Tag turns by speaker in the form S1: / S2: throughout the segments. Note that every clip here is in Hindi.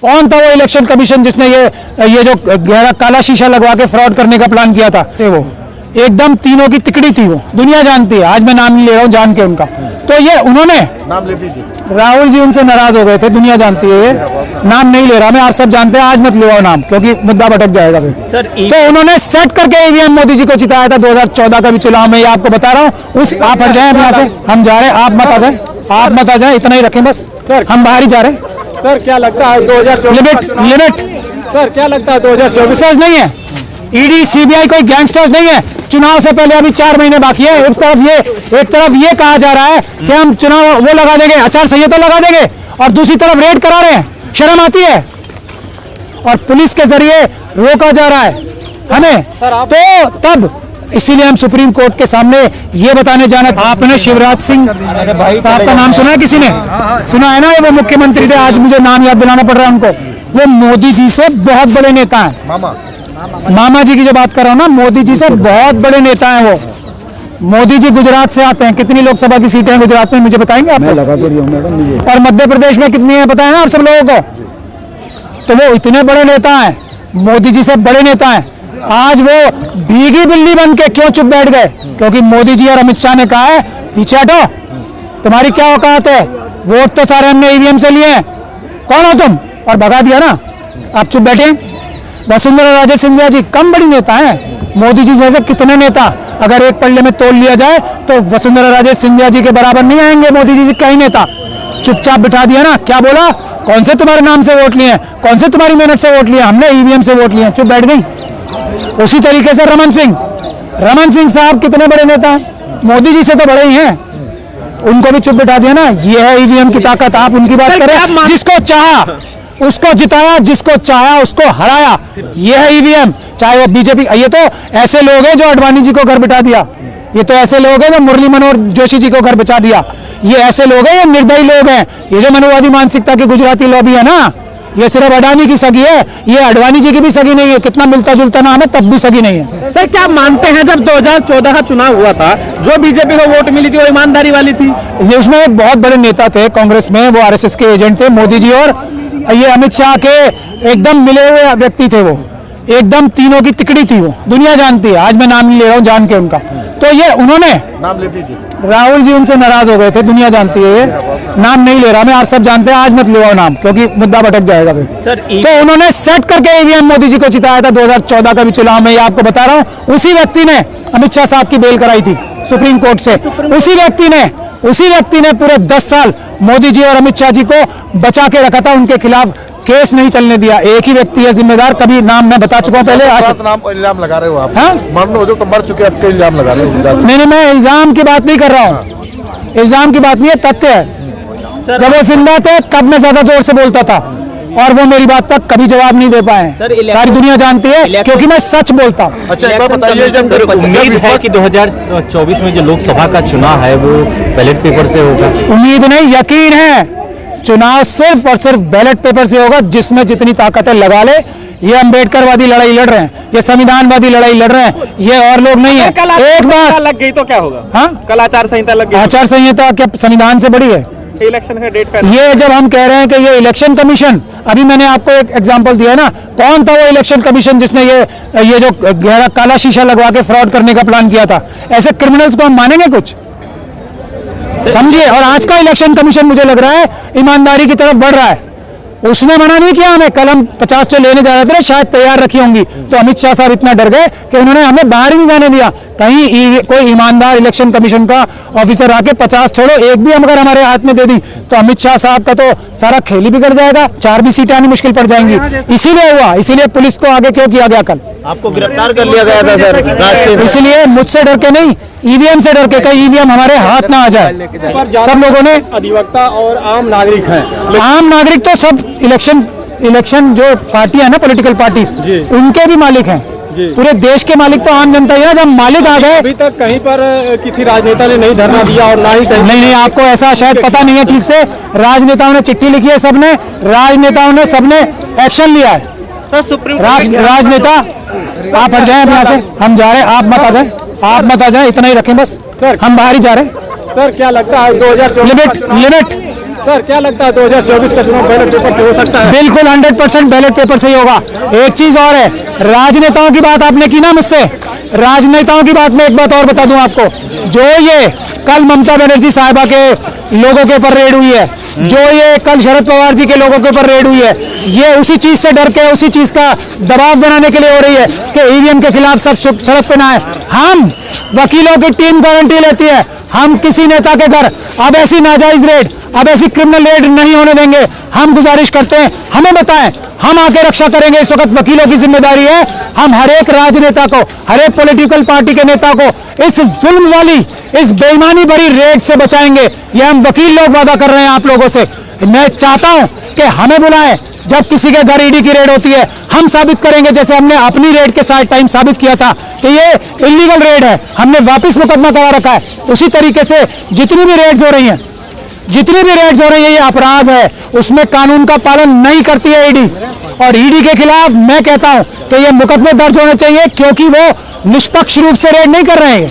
S1: कौन था वो इलेक्शन कमीशन जिसने ये जो गहरा काला शीशा लगवा के फ्रॉड करने का प्लान किया था? वो एकदम तीनों की तिकड़ी थी, वो दुनिया जानती है। आज मैं नाम नहीं ले रहा हूँ जान के उनका, तो ये उन्होंने
S2: नाम ले दीजिए।
S1: राहुल जी उनसे नाराज हो गए थे, दुनिया जानती है। ये नाम नहीं ले रहा मैं, आप सब जानते हैं। आज मत ले नाम, क्योंकि मुद्दा भटक जाएगा फिर। तो उन्होंने सेट करके ईवीएम मोदी जी को जिताया था 2014 का भी चुनाव में। ये आपको बता रहा हूँ। उस आप हट जाए यहाँ से, हम जा रहे हैं, आप मत आ जाए, आप मत आ जाए, इतना ही रखें बस। हम बाहर ही जा रहे हैं।
S3: सर क्या लगता है 2024
S1: लिमिट
S3: सर क्या लगता है 2024
S1: नहीं है। ईडी सीबीआई कोई गैंगस्टर्स नहीं है। चुनाव से पहले अभी 4 महीने बाकी है। एक तरफ ये कहा जा रहा है कि हम चुनाव वो लगा देंगे, आचार संहिता लगा देंगे, और दूसरी तरफ रेड करा रहे हैं। शर्म आती है। और पुलिस के जरिए रोका जा रहा है हमें। तो तब इसीलिए हम सुप्रीम कोर्ट के सामने ये बताने जाना था। आपने शिवराज सिंह साहब का नाम सुना है? किसी ने सुना है ना? वो मुख्यमंत्री थे, आज मुझे नाम याद दिलाना पड़ रहा है उनको। वो मोदी जी से बहुत बड़े नेता हैं। मामा जी की जो बात कर रहा हूँ ना, मोदी जी से बहुत बड़े नेता हैं वो। मोदी जी गुजरात से आते हैं। कितनी लोकसभा की सीटें हैं गुजरात में, मुझे बताएंगे आप? और मध्य प्रदेश में कितनी है पता है ना आप सब लोगों को? तो वो इतने बड़े नेता हैं, मोदी जी से बड़े नेता हैं। आज वो भीगी बिल्ली बन के क्यों चुप बैठ गए? क्योंकि मोदी जी और अमित शाह ने कहा है पीछे हटो, तुम्हारी क्या औकात है? वोट तो सारे हमने ईवीएम से लिए हैं, कौन हो तुम? और भगा दिया ना, आप चुप बैठे। वसुंधरा राजे सिंधिया जी कम बड़ी नेता हैं। मोदी जी जैसे कितने नेता अगर एक पल्ले में तोल लिया जाए तो वसुंधरा राजे सिंधिया जी के बराबर नहीं आएंगे मोदी जी कई नेता। चुपचाप बिठा दिया ना। क्या बोला? कौन से तुम्हारे नाम से वोट लिए, कौन से तुम्हारी मेहनत से वोट लिए? हमने ईवीएम से वोट लिए, चुप बैठ गई। उसी तरीके से रमन सिंह साहब कितने बड़े नेता हैं, मोदी जी से तो बड़े ही हैं, उनको भी चुप बिठा दिया ना। ये है ईवीएम की ताकत। आप उनकी बात करें, जिसको चाहा उसको जिताया, जिसको चाहा उसको हराया। ये है ईवीएम। चाहे वो बीजेपी, ये तो ऐसे लोग हैं जो अडवाणी जी को घर बिठा दिया। ये तो ऐसे लोग हैं जो मुरली मनोहर जोशी जी को घर बिठा दिया। ये ऐसे लोग हैं, ये निर्दयी लोग हैं। ये जो मनोवादी मानसिकता की गुजराती लॉबी है ना, ये सिर्फ अडानी की सगी है, ये अडवाणी जी की भी सगी नहीं है। कितना मिलता जुलता नाम है, तब भी सगी नहीं है।
S3: सर क्या मानते हैं जब 2014 का चुनाव हुआ था, जो बीजेपी को वोट मिली थी वो ईमानदारी वाली थी?
S1: ये उसमें एक बहुत बड़े नेता थे कांग्रेस में, वो आरएसएस के एजेंट थे। मोदी जी और ये अमित शाह के एकदम मिले हुए व्यक्ति थे। वो एकदम तीनों की तिकड़ी थी, वो दुनिया जानती है। आज मैं नाम नहीं ले रहा हूँ जान के उनका। तो ये उन्होंने
S2: नाम ले दीजिए।
S1: राहुल जी उनसे नाराज हो गए थे, दुनिया जानती है। ये नाम नहीं ले रहा मैं, आप सब जानते हैं। आज मत ले नाम, क्योंकि मुद्दा भटक जाएगा फिर। तो उन्होंने सेट करके ईवीएम मोदी जी को जिताया था 2014 का भी चुनाव में। ये आपको बता रहा हूँ। उसी व्यक्ति ने अमित शाह साहब की बेल कराई थी सुप्रीम कोर्ट से। उसी व्यक्ति ने पूरे 10 साल मोदी जी और अमित शाह जी को बचा के रखा था। उनके खिलाफ केस नहीं चलने दिया। एक ही व्यक्ति है जिम्मेदार। कभी नाम मैं बता चुका हूं पहले। आज
S2: नाम इल्जाम लगा रहे हो आप?
S1: हाँ?
S2: मरने हो जो तो मर चुके, अब के इल्जाम लगा रहे हो?
S1: नहीं, मैं इल्जाम की बात नहीं कर रहा हूँ। इल्जाम की बात नहीं है, तथ्य है। जब वो जिंदा थे तब मैं ज्यादा जोर से बोलता था, और वो मेरी बात तक कभी जवाब नहीं दे पाए। सारी दुनिया जानती है, क्योंकि मैं सच बोलता हूँ।
S2: अच्छा एक बात बताइए, जब
S4: उम्मीद है कि 2024 में जो लोकसभा का चुनाव है वो बैलेट पेपर से होगा?
S1: उम्मीद नहीं, यकीन है। चुनाव सिर्फ और सिर्फ बैलेट पेपर से होगा। जिसमें जितनी ताकतें लगा ले। ये अम्बेडकरवादी लड़ाई लड़ रहे हैं, ये संविधानवादी लड़ाई लड़ रहे हैं, ये और लोग नहीं है। एक बार
S3: लग गई तो क्या होगा?
S1: हाँ,
S3: कल आचार संहिता लग गई।
S1: आचार संहिता क्या संविधान से बड़ी है?
S3: इलेक्शन का डेट
S1: ये जब हम कह रहे हैं कि ये इलेक्शन कमीशन, अभी मैंने आपको एक एग्जांपल दिया है ना, कौन था वो इलेक्शन कमीशन जिसने ये जो गहरा काला शीशा लगवा के फ्रॉड करने का प्लान किया था? ऐसे क्रिमिनल्स को हम मानेंगे कुछ? समझिए। और आज का इलेक्शन कमीशन मुझे लग रहा है ईमानदारी की तरफ बढ़ रहा है। उसने मना नहीं किया हमें। कल हम 50 जो लेने जा रहे थे, शायद तैयार रखी होंगी, तो अमित शाह साहब इतना डर गए कि उन्होंने हमें बाहर ही नहीं जाने दिया। कहीं कोई ईमानदार इलेक्शन कमीशन का ऑफिसर आके 50 छोड़ो एक भी अगर हमारे हाथ में दे दी तो अमित शाह साहब का तो सारा खेल ही बिगड़ जाएगा। 4 भी सीटें आनी मुश्किल पड़ जाएंगी। इसीलिए हुआ, इसीलिए पुलिस को आगे क्यों किया गया? कल
S4: आपको गिरफ्तार कर लिया गया था सर।
S1: इसलिए मुझसे डर के नहीं, ईवीएम से डर के। कहीं ईवीएम हमारे हाथ ना आ जाए। सब लोगों ने,
S3: अधिवक्ता और आम नागरिक हैं।
S1: आम नागरिक तो सब इलेक्शन जो पार्टी है ना, पॉलिटिकल पार्टीज, उनके भी मालिक हैं। पूरे देश के मालिक तो आम जनता ही है। जब मालिक आ गए,
S3: अभी तक कहीं पर किसी राजनेता ने नहीं धरना दिया और ना ही
S1: नहीं, आपको ऐसा शायद पता नहीं है ठीक से। राजनेताओं ने चिट्ठी लिखी है, सबने राजनेताओं ने सबने एक्शन लिया है।
S3: सर सुप्रीम
S1: राजनेता आप हट जाए यहाँ से, हम जा रहे हैं, आप मत आ जाए, इतना ही रखें बस। हम बाहर ही जा रहे हैं।
S3: सर क्या लगता है 2024
S1: लिमिट
S3: सर क्या लगता है 2024 का चुनाव बैलेट पेपर पे हो सकता है?
S1: बिल्कुल 100% बैलेट पेपर से ही होगा। एक चीज और है, राजनेताओं की बात आपने की ना मुझसे, राजनेताओं की बात में एक बात और बता दूं आपको, जो ये कल ममता बनर्जी साहिबा के लोगों के ऊपर रेड हुई है, जो ये कल शरद पवार जी के लोगों के ऊपर रेड हुई है, ये उसी चीज से डर के, उसी चीज का दबाव बनाने के लिए हो रही है कि ईवीएम के खिलाफ सब सड़क पे ना आए। हम वकीलों की टीम गारंटी लेती है, हम किसी नेता के घर अब ऐसी नाजायज रेड, अब ऐसी क्रिमिनल रेड नहीं होने देंगे। हम गुजारिश करते हैं, हमें बताएं, हम आके रक्षा करेंगे। इस वक्त वकीलों की जिम्मेदारी है, हम हर एक राजनेता को, हर एक पॉलिटिकल पार्टी के नेता को इस जुल्म वाली, इस बेईमानी भरी रेड से बचाएंगे। ये हम वकील लोग वादा कर रहे हैं आप लोगों से। मैं चाहता हूं कि हमें बुलाएं जब किसी के घर ईडी की रेड होती है, हम साबित करेंगे, जैसे हमने अपनी रेड के साथ टाइम साबित किया था कि ये इलीगल रेड है, हमने वापस मुकदमा करा रखा है। उसी तरीके से जितनी भी रेड्स हो रही हैं, जितनी भी रेड्स हो रही है, ये अपराध है, उसमें कानून का पालन नहीं करती है ईडी। और ईडी के खिलाफ मैं कहता हूं कि ये मुकदमे दर्ज होने चाहिए, क्योंकि वो निष्पक्ष रूप से रेड नहीं कर रहे हैं।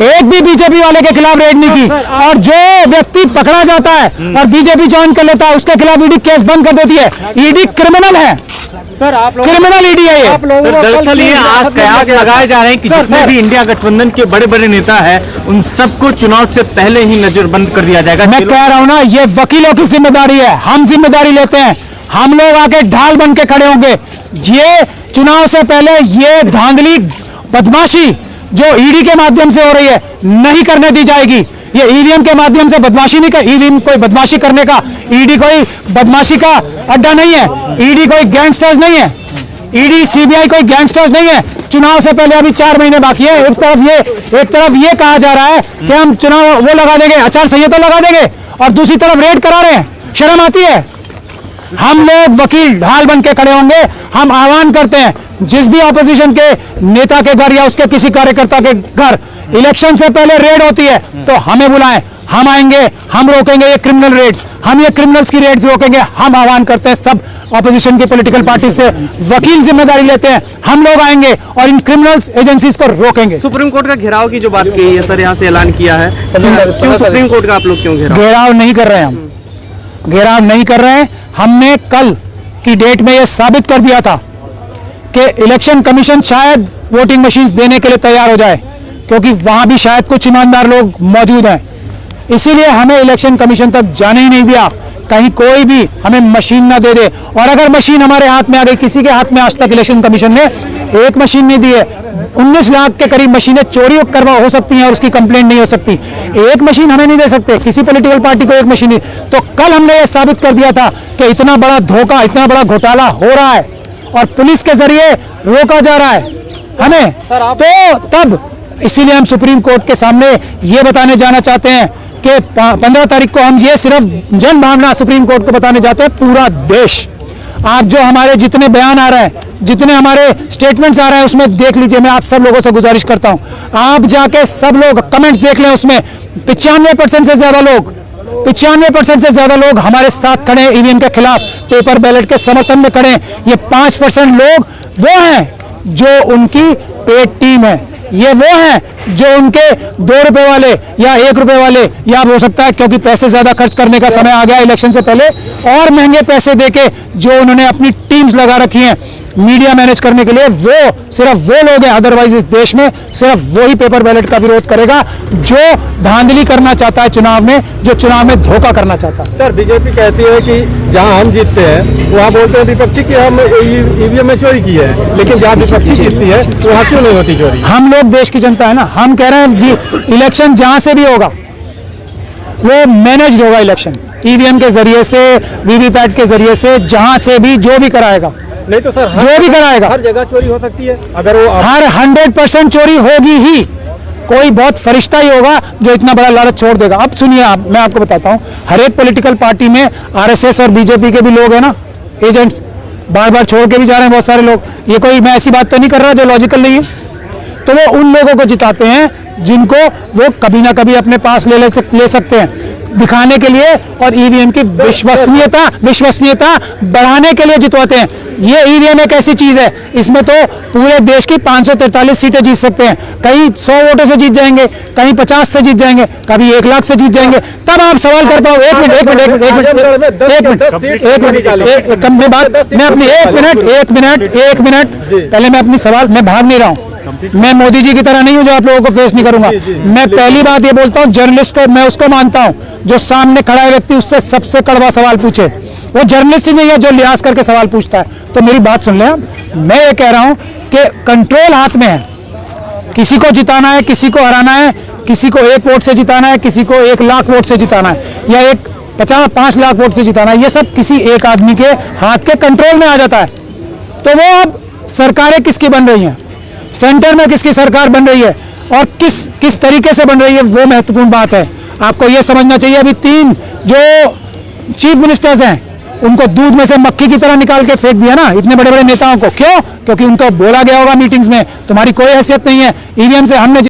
S1: एक भी बीजेपी वाले के खिलाफ रेड नहीं की, और जो व्यक्ति पकड़ा जाता है और बीजेपी ज्वाइन कर लेता है, उसके खिलाफ ईडी केस बंद कर देती है। ईडी क्रिमिनल है
S3: सर, आप लोग
S1: क्रिमिनल ईडी है ये।
S4: दरअसल ये आज कयास लगाए जा रहे हैं कि जितने भी इंडिया गठबंधन के बड़े बड़े नेता हैं, उन सबको चुनाव से पहले ही नजरबंद कर दिया जाएगा।
S1: मैं कह रहा हूं ना, ये वकीलों की जिम्मेदारी है, हम जिम्मेदारी लेते हैं। हम लोग आके ढाल बन के खड़े होंगे। ये चुनाव से पहले ये धांधली, बदमाशी जो ईडी के माध्यम से हो रही है, नहीं करने दी जाएगी। ये ईवीएम के माध्यम से बदमाशी नहीं कर, ईवीएम कोई बदमाशी करने का, ईडी कोई बदमाशी का अड्डा नहीं है, ईडी कोई गैंगस्टर्स नहीं है, ईडी सीबीआई कोई गैंगस्टर्स नहीं है। चुनाव से पहले अभी 4 महीने बाकी है। एक तरफ ये कहा जा रहा है कि हम चुनाव वो लगा देंगे, आचार संहिता लगा देंगे, और दूसरी तरफ रेड करा रहे हैं। शर्म आती है? हम लोग वकील ढाल बन के खड़े होंगे। हम आह्वान करते हैं, जिस भी ऑपोजिशन के नेता के घर या उसके किसी कार्यकर्ता के घर इलेक्शन से पहले रेड होती है, तो हमें बुलाएं, हम आएंगे, हम रोकेंगे ये क्रिमिनल रेड्स, हम ये क्रिमिनल्स की रेड्स रोकेंगे। हम आह्वान करते हैं सब ऑपोजिशन की पॉलिटिकल पार्टी से, वकील जिम्मेदारी लेते हैं, हम लोग आएंगे और इन क्रिमिनल्स एजेंसीज को रोकेंगे।
S3: सुप्रीम कोर्ट का घेराव की जो बात की है सर, यहाँ से ऐलान किया है, क्यों सुप्रीम कोर्ट का आप लोग क्यों
S1: घेराव नहीं कर रहे हैं? हम घेराव नहीं कर रहे हैं। हमने कल की डेट में यह साबित कर दिया था कि इलेक्शन कमीशन शायद वोटिंग मशीन देने के लिए तैयार हो जाए, क्योंकि वहां भी शायद कुछ ईमानदार लोग मौजूद हैं। इसीलिए हमें इलेक्शन कमीशन तक जाने ही नहीं दिया, कहीं कोई भी हमें मशीन ना दे दे। और अगर मशीन हमारे हाथ में आ गई, किसी के हाथ में आज तक इलेक्शन कमीशन ने एक मशीन नहीं दी है। 19 लाख के करीब मशीनें चोरी करवा हो सकती हैं और उसकी कंप्लेंट नहीं हो सकती। एक मशीन हमें नहीं दे सकते, किसी पॉलिटिकल पार्टी को एक मशीन नहीं। तो कल हमने ये साबित कर दिया था कि इतना बड़ा धोखा, इतना बड़ा घोटाला हो रहा है और पुलिस के जरिए रोका जा रहा है हमें। तो तब इसीलिए हम सुप्रीम कोर्ट के सामने ये बताने जाना चाहते हैं कि 15 तारीख को हम ये सिर्फ जन भावना सुप्रीम कोर्ट को बताने जाते हैं। पूरा देश, आप जो हमारे जितने बयान आ रहे हैं, जितने हमारे स्टेटमेंट्स आ रहे हैं, उसमें देख लीजिए। मैं आप सब लोगों से गुजारिश करता हूं, आप जाके सब लोग कमेंट्स देख लें। उसमें 95% से ज्यादा लोग, 95% से ज्यादा लोग हमारे साथ खड़े हैं, ईवीएम के खिलाफ, पेपर बैलेट के समर्थन में खड़े हैं। ये 5% लोग वो हैं जो उनकी पेड टीम है, ये वो हैं जो उनके 2 रुपए वाले या 1 रुपए वाले, या हो सकता है क्योंकि पैसे ज्यादा खर्च करने का समय आ गया इलेक्शन से पहले, और महंगे पैसे देके जो उन्होंने अपनी टीम्स लगा रखी हैं मीडिया मैनेज करने के लिए, वो सिर्फ वो लोग हैं। अदरवाइज इस देश में सिर्फ वही पेपर बैलेट का विरोध करेगा जो धांधली करना चाहता है चुनाव में, जो चुनाव में धोखा करना चाहता है।
S3: सर, बीजेपी कहती है कि जहां हम जीतते हैं वहां बोलते हैं विपक्षी की हम ईवीएम में चोरी की है, लेकिन जहां विपक्षी जीतती है वहां क्यों नहीं होती चोरी?
S1: हम लोग देश की जनता है ना, हम कह रहे हैं इलेक्शन जहां से भी होगा वो मैनेज होगा। इलेक्शन ईवीएम के जरिए से, वीवीपैट के जरिए से, जहां से भी जो भी कराएगा,
S3: नहीं तो सर
S1: जो भी कराएगा,
S3: हर जगह चोरी हो सकती है। अगर वो
S1: हर 100% चोरी होगी ही। कोई बहुत फरिश्ता ही होगा जो इतना बड़ा लालच छोड़ देगा। अब सुनिए, आप, मैं आपको बताता हूं, हर एक पॉलिटिकल पार्टी में आरएसएस और बीजेपी के भी लोग हैं ना, एजेंट्स, बार बार छोड़ के भी जा रहे हैं बहुत सारे लोग। ये कोई, मैं ऐसी बात तो नहीं कर रहा जो लॉजिकल नहीं है। तो वो उन लोगों को जिताते हैं जिनको वो कभी ना कभी अपने पास ले सकते हैं। दिखाने के लिए और ईवीएम की विश्वसनीयता बढ़ाने के लिए जितवाते हैं। ये ईवीएम एक ऐसी चीज है, इसमें तो पूरे देश की 543 सीटें जीत सकते हैं। कहीं 100 वोटों से जीत जाएंगे, कहीं 50 से जीत जाएंगे, कभी 1 लाख से जीत जाएंगे। तब आप सवाल कर पाओ। एक मिनट पहले मैं अपनी सवाल, मैं भाग नहीं रहा हूं, मैं मोदी जी की तरह नहीं हूं जो आप लोगों को फेस नहीं करूंगा। मैं पहली बात ये बोलता हूं, जर्नलिस्ट को मैं उसको मानता हूं जो सामने खड़ा है व्यक्ति उससे सबसे कड़वा सवाल पूछे। वो जर्नलिस्ट नहीं है जो लिहाज करके सवाल पूछता है। तो मेरी बात सुन लें आप, मैं ये कह रहा हूं कि कंट्रोल हाथ में है। किसी को जिताना है, किसी को हराना है, किसी को 1 वोट से जिताना है, किसी को 1 लाख वोट से जिताना है, या 5 लाख वोट से जिताना है। ये सब किसी एक आदमी के हाथ के कंट्रोल में आ जाता है। तो वो अब सरकारें किसकी बन रही हैं, सेंटर में किसकी सरकार बन रही है और किस तरीके से बन रही है, वो महत्वपूर्ण बात है। आपको ये समझना चाहिए, अभी 3 जो चीफ मिनिस्टर्स हैं उनको दूध में से मक्खी की तरह निकाल के फेंक दिया ना, इतने बड़े बड़े नेताओं को। क्यों? क्योंकि उनको बोला गया होगा मीटिंग्स में तुम्हारी कोई हैसियत नहीं है, ईवीएम से हमने